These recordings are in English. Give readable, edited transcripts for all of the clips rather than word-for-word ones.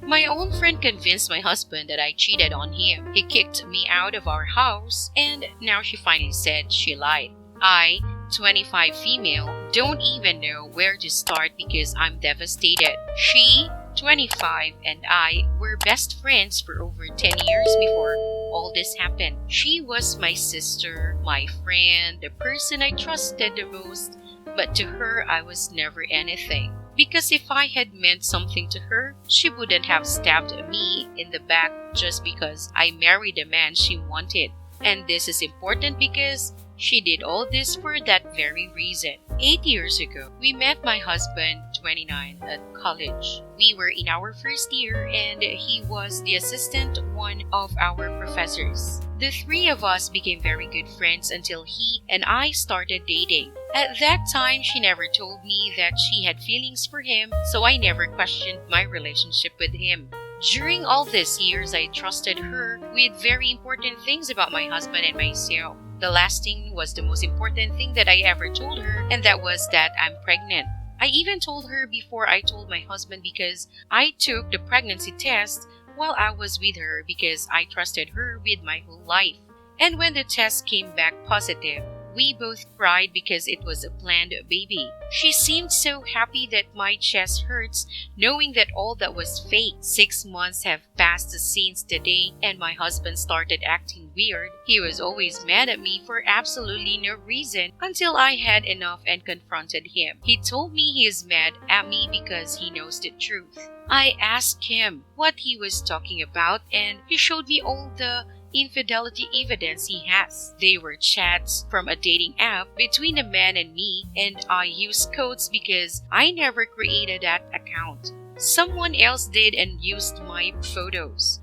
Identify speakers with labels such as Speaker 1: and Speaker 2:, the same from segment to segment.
Speaker 1: My own friend convinced my husband that I cheated on him. He kicked me out of our house, and now she finally said she lied. I, 25 female, don't even know where to start because I'm devastated. She, 25, and I were best friends for over 10 years before all this happened. She was my sister, my friend, the person I trusted the most, but to her I was never anything. Because if I had meant something to her, she wouldn't have stabbed me in the back just because I married the man she wanted. And this is important because she did all this for that very reason. 8 years ago, we met my husband, 29, at college. We were in our first year and he was the assistant one of our professors. The three of us became very good friends until he and I started dating. At that time, she never told me that she had feelings for him, so I never questioned my relationship with him. During all these years, I trusted her with very important things about my husband and myself. The last thing was the most important thing that I ever told her, and that was that I'm pregnant. I even told her before I told my husband because I took the pregnancy test while I was with her because I trusted her with my whole life. And when the test came back positive, we both cried because it was a planned baby. She seemed so happy that my chest hurts, knowing that all that was fake. 6 months have passed since the day, and my husband started acting weird. He was always mad at me for absolutely no reason until I had enough and confronted him. He told me he is mad at me because he knows the truth. I asked him what he was talking about, and he showed me all the infidelity evidence he has. They were chats from a dating app between a man and me, and I used codes because I never created that account. Someone else did and used my photos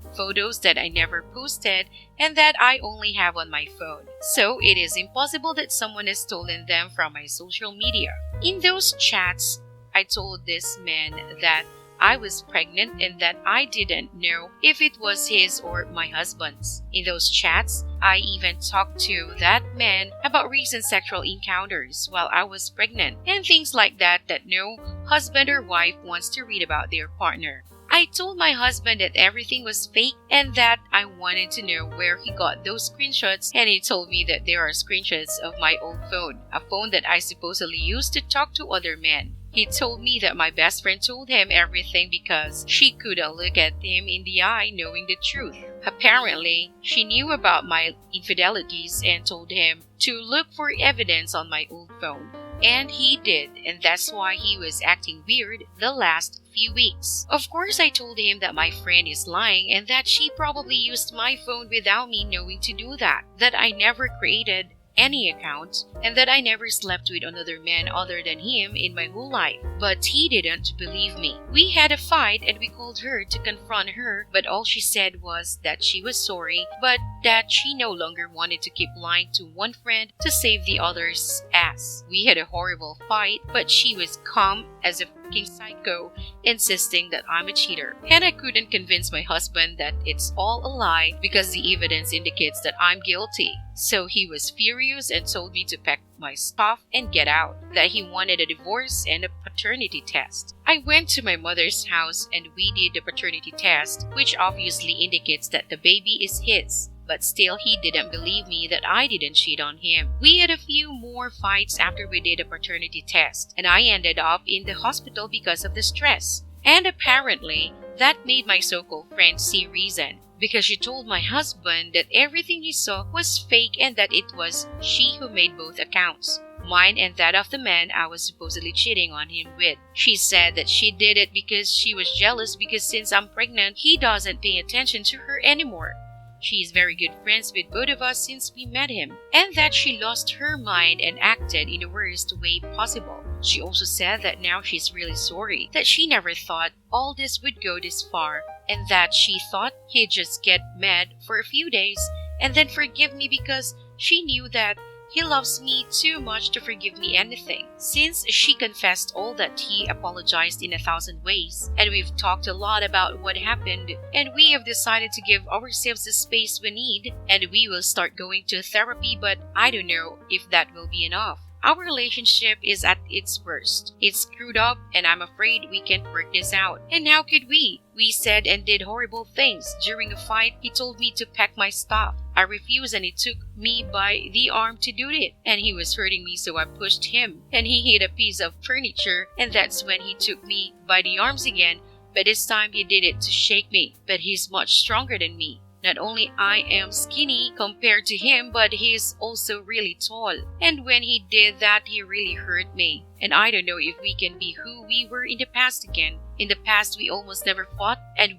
Speaker 1: that I never posted and that I only have on my phone. So it is impossible that someone has stolen them from my social media. In those chats, I told this man that I was pregnant and that I didn't know if it was his or my husband's. In those chats, I even talked to that man about recent sexual encounters while I was pregnant and things like that no husband or wife wants to read about their partner. I told my husband that everything was fake and that I wanted to know where he got those screenshots, and he told me that there are screenshots of my old phone, a phone that I supposedly used to talk to other men. He told me that my best friend told him everything because she couldn't look at him in the eye knowing the truth. Apparently, she knew about my infidelities and told him to look for evidence on my old phone. And he did, and that's why he was acting weird the last few weeks. Of course, I told him that my friend is lying and that she probably used my phone without me knowing to do that I never created any account, and that I never slept with another man other than him in my whole life. But he didn't believe me. We had a fight and we called her to confront her, but all she said was that she was sorry, but that she no longer wanted to keep lying to one friend to save the other's ass. We had a horrible fight, but she was calm as a fucking psycho, insisting that I'm a cheater. And I couldn't convince my husband that it's all a lie because the evidence indicates that I'm guilty. So he was furious and told me to pack my stuff and get out, that he wanted a divorce and a paternity test. I went to my mother's house and we did the paternity test, which obviously indicates that the baby is his. But still, he didn't believe me that I didn't cheat on him. We had a few more fights after we did a paternity test, and I ended up in the hospital because of the stress. And apparently, that made my so-called friend see reason, because she told my husband that everything he saw was fake and that it was she who made both accounts, mine and that of the man I was supposedly cheating on him with. She said that she did it because she was jealous because since I'm pregnant, he doesn't pay attention to her anymore. She is very good friends with both of us since we met him, and that she lost her mind and acted in the worst way possible. She also said that now she's really sorry, that she never thought all this would go this far, and that she thought he'd just get mad for a few days and then forgive me because she knew that he loves me too much to forgive me anything. Since she confessed all that, he apologized in 1,000 ways, and we've talked a lot about what happened, and we have decided to give ourselves the space we need, and we will start going to therapy, but I don't know if that will be enough. Our relationship is at its worst. It's screwed up and I'm afraid we can't work this out. And how could we? We said and did horrible things. During a fight, he told me to pack my stuff. I refused and he took me by the arm to do it. And he was hurting me, so I pushed him. And he hit a piece of furniture, and that's when he took me by the arms again. But this time he did it to shake me. But he's much stronger than me. Not only I am skinny compared to him, but he's also really tall. And when he did that, he really hurt me. And I don't know if we can be who we were in the past again. In the past, we almost never fought, and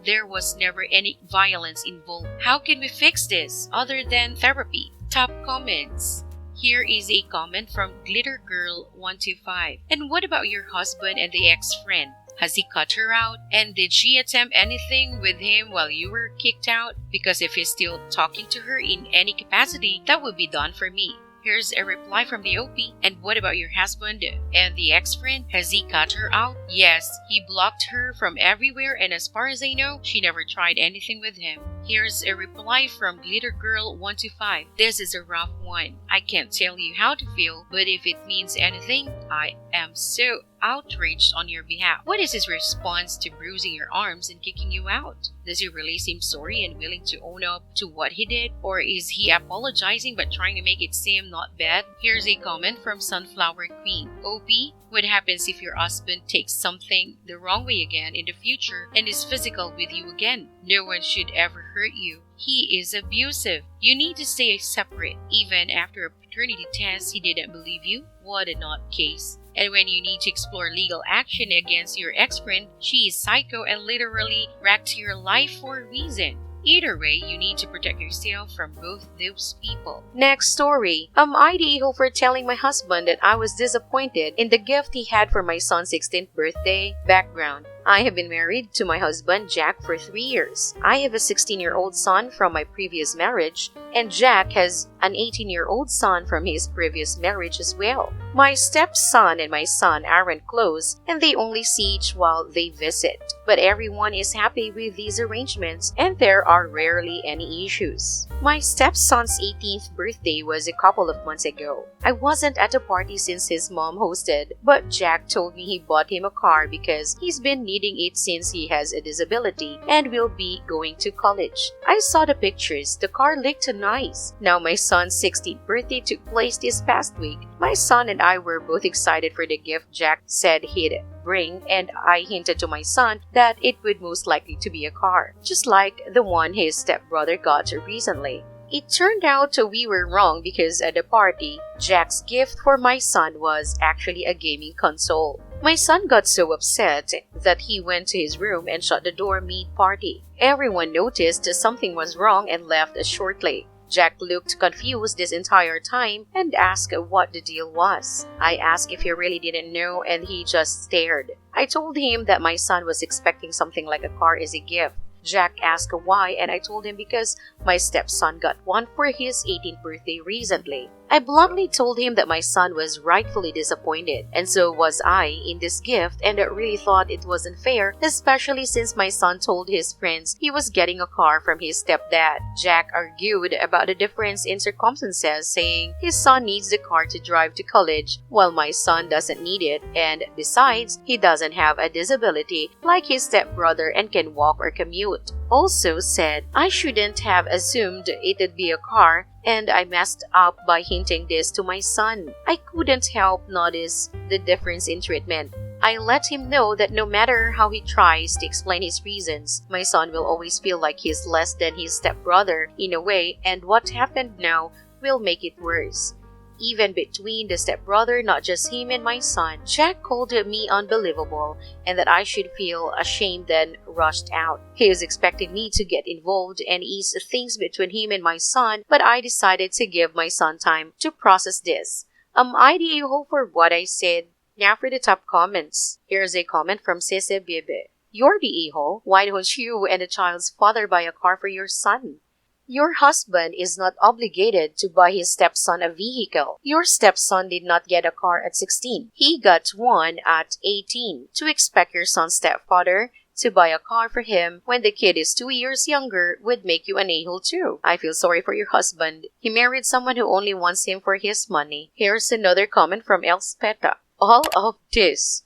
Speaker 1: there was never any violence involved. How can we fix this other than therapy? Top comments. Here is a comment from Glittergirl125. And what about your husband and the ex-friend? Has he cut her out? And did she attempt anything with him while you were kicked out? Because if he's still talking to her in any capacity, that would be done for me. Here's a reply from the OP. And what about your husband and the ex-friend? Has he cut her out? Yes, he blocked her from everywhere, and as far as I know, she never tried anything with him. Here's a reply from Glittergirl125. This is a rough one. I can't tell you how to feel, but if it means anything, I am so outraged on your behalf. What is his response to bruising your arms and kicking you out? Does he really seem sorry and willing to own up to what he did? Or is he apologizing but trying to make it seem not bad? Here's a comment from Sunflower Queen. OP, what happens if your husband takes something the wrong way again in the future and is physical with you again? No one should ever hurt you. He is abusive. You need to stay separate. Even after a paternity test, he didn't believe you. What a nutcase. And when you need to explore legal action against your ex-friend, she is psycho and literally wrecked your life for a reason. Either way, you need to protect yourself from both those people. Next story. Am I the a-hole for telling my husband that I was disappointed in the gift he had for my son's 16th birthday? Background. I have been married to my husband, Jack, for 3 years. I have a 16-year-old son from my previous marriage, and Jack has an 18-year-old son from his previous marriage as well. My stepson and my son aren't close, and they only see each while they visit. But everyone is happy with these arrangements, and there are rarely any issues. My stepson's 18th birthday was a couple of months ago. I wasn't at the party since his mom hosted, but Jack told me he bought him a car because he's been needing it since he has a disability and will be going to college. I saw the pictures. The car looked nice. Now my son's 16th birthday took place this past week. My son and I were both excited for the gift Jack said he'd bring, and I hinted to my son that it would most likely to be a car, just like the one his stepbrother got recently. It turned out we were wrong because at the party, Jack's gift for my son was actually a gaming console. My son got so upset that he went to his room and shut the door mid-party. Everyone noticed something was wrong and left shortly. Jack looked confused this entire time and asked what the deal was. I asked if he really didn't know, and he just stared. I told him that my son was expecting something like a car as a gift. Jack asked why, and I told him because my stepson got one for his 18th birthday recently. I bluntly told him that my son was rightfully disappointed, and so was I, in this gift, and I really thought it wasn't fair, especially since my son told his friends he was getting a car from his stepdad. Jack argued about the difference in circumstances, saying his son needs the car to drive to college, while my son doesn't need it, and besides, he doesn't have a disability like his stepbrother and can walk or commute. Also said I shouldn't have assumed it'd be a car, and I messed up by hinting this to my son. I couldn't help notice the difference in treatment. I let him know that no matter how he tries to explain his reasons, my son will always feel like he's less than his stepbrother in a way, and what happened now will make it worse. Even between the stepbrother, not just him and my son, Jack called me unbelievable and that I should feel ashamed, then rushed out. He was expecting me to get involved and ease things between him and my son, but I decided to give my son time to process this. Am I the a-hole for what I said? Now for the top comments. Here's a comment from Cece Bebe. You're the a-hole. Why don't you and the child's father buy a car for your son? Your husband is not obligated to buy his stepson a vehicle. Your stepson did not get a car at 16. He got one at 18. To expect your son's stepfather To buy a car for him when the kid is 2 years younger would make you an a-hole too. I feel sorry for your husband. He married someone who only wants him for his money. Here's another comment from Elspeta. All of this.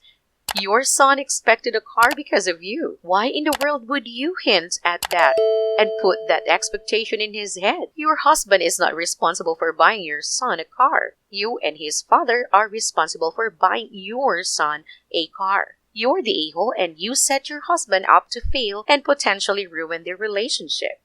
Speaker 1: Your son expected a car because of you. Why in the world would you hint at that and put that expectation in his head? Your husband is not responsible for buying your son a car. You and his father are responsible for buying your son a car. You're the a-hole and you set your husband up to fail and potentially ruin their relationship.